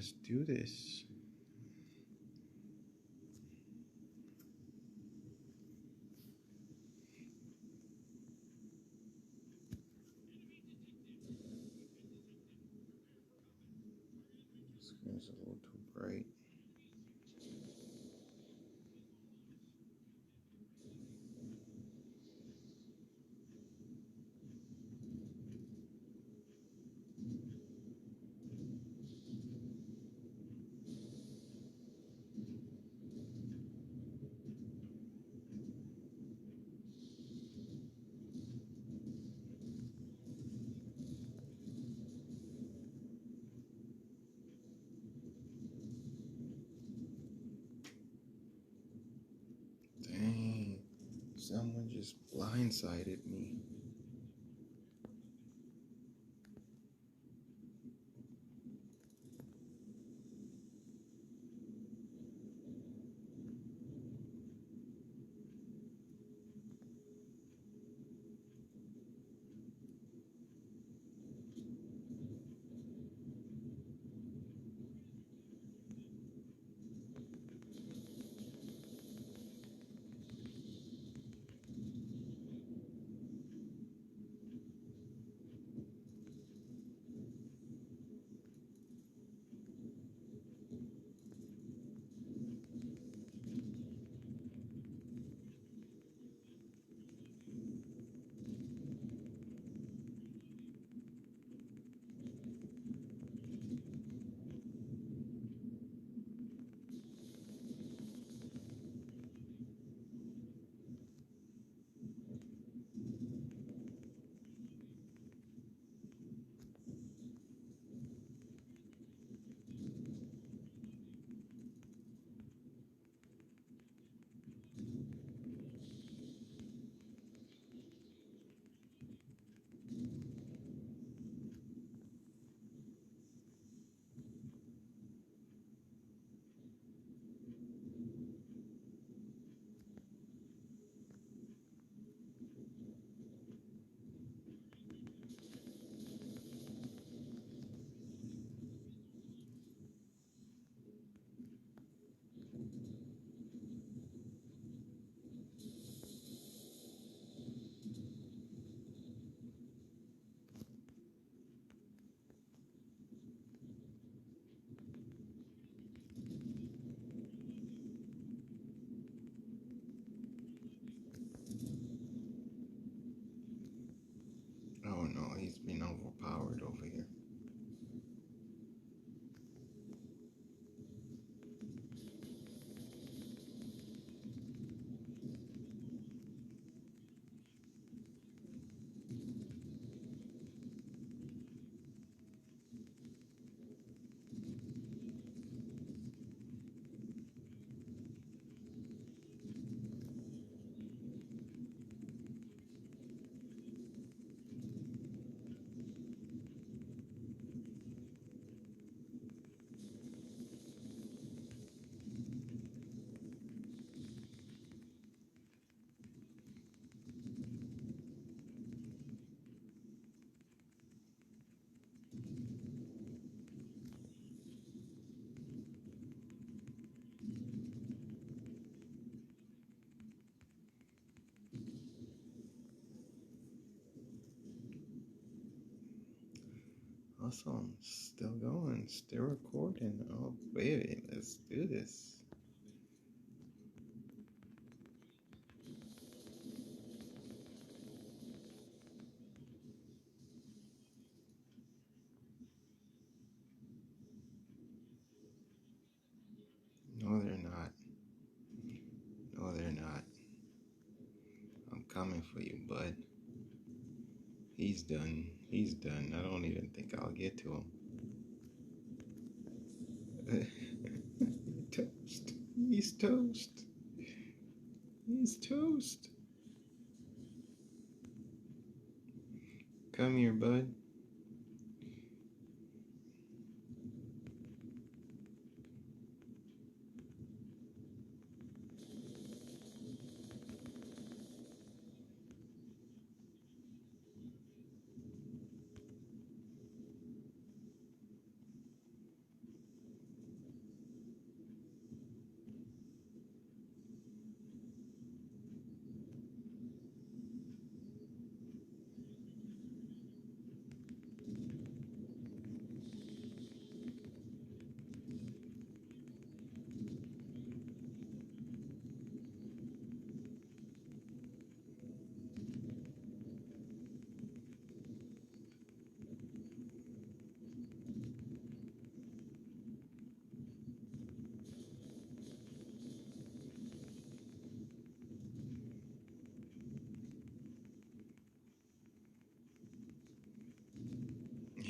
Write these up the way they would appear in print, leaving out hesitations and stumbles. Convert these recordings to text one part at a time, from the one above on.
Let's do this. Screen's a little too bright. Dang, someone just blindsided me. Oh no, he's been overpowered over here. Awesome, still going, still recording. Oh baby, let's do this. No, they're not. No, they're not. I'm coming for you, bud. He's done. He's done. I don't even think I'll get to him. Toast. He's toast. He's toast. Come here, bud.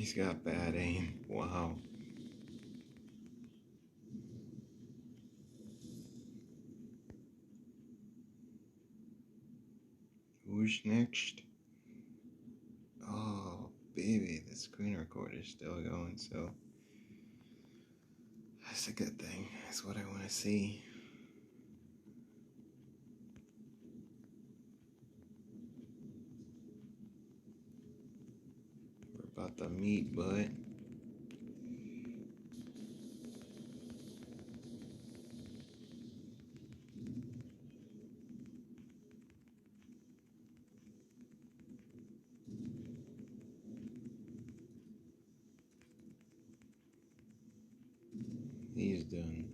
He's got bad aim. Wow. Who's next? Oh, baby, the screen recorder's still going, so that's a good thing. That's what I want to see. We're about to meet, bud. He's done.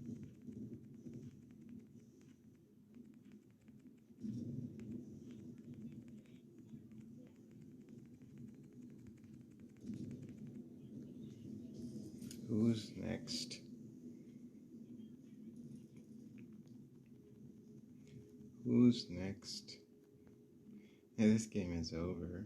Who's next? Who's next? Yeah, this game is over.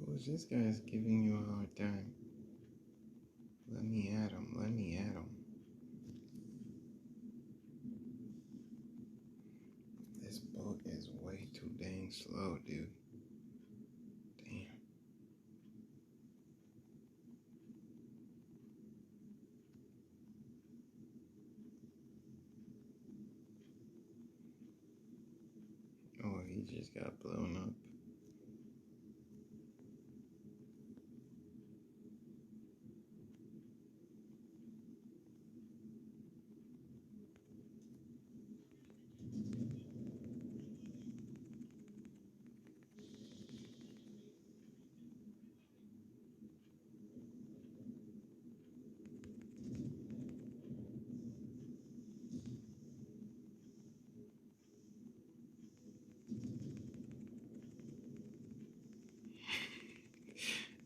Who's this guy's giving you a hard time? Let me at him. Let me at him. This boat is way too dang slow, dude. Damn. Oh, he just got blown up.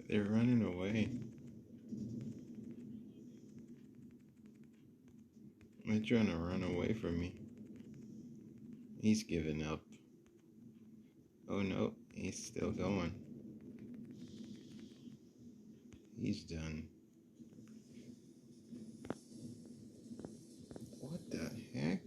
They're running away. They're trying to run away from me. He's giving up. Oh no, he's still going. He's done. What the heck?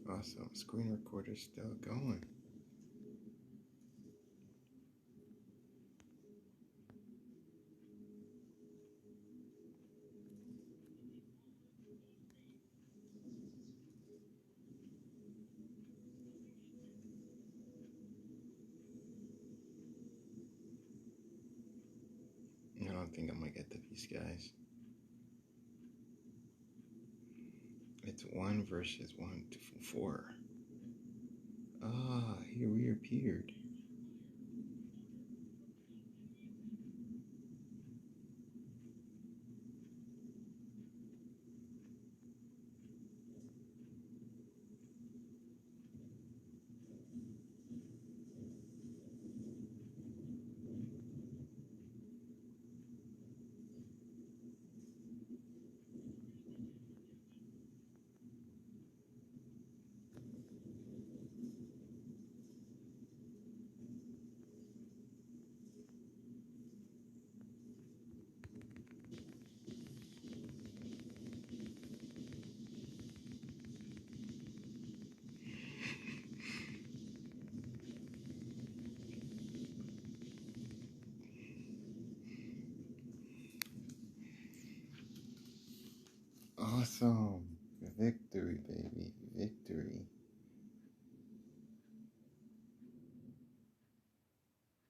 Awesome. Screen recorder's still going. I don't think I'm gonna get these guys. It's 1 versus 1 to 4. Ah, he reappeared. Awesome. Victory, baby. Victory.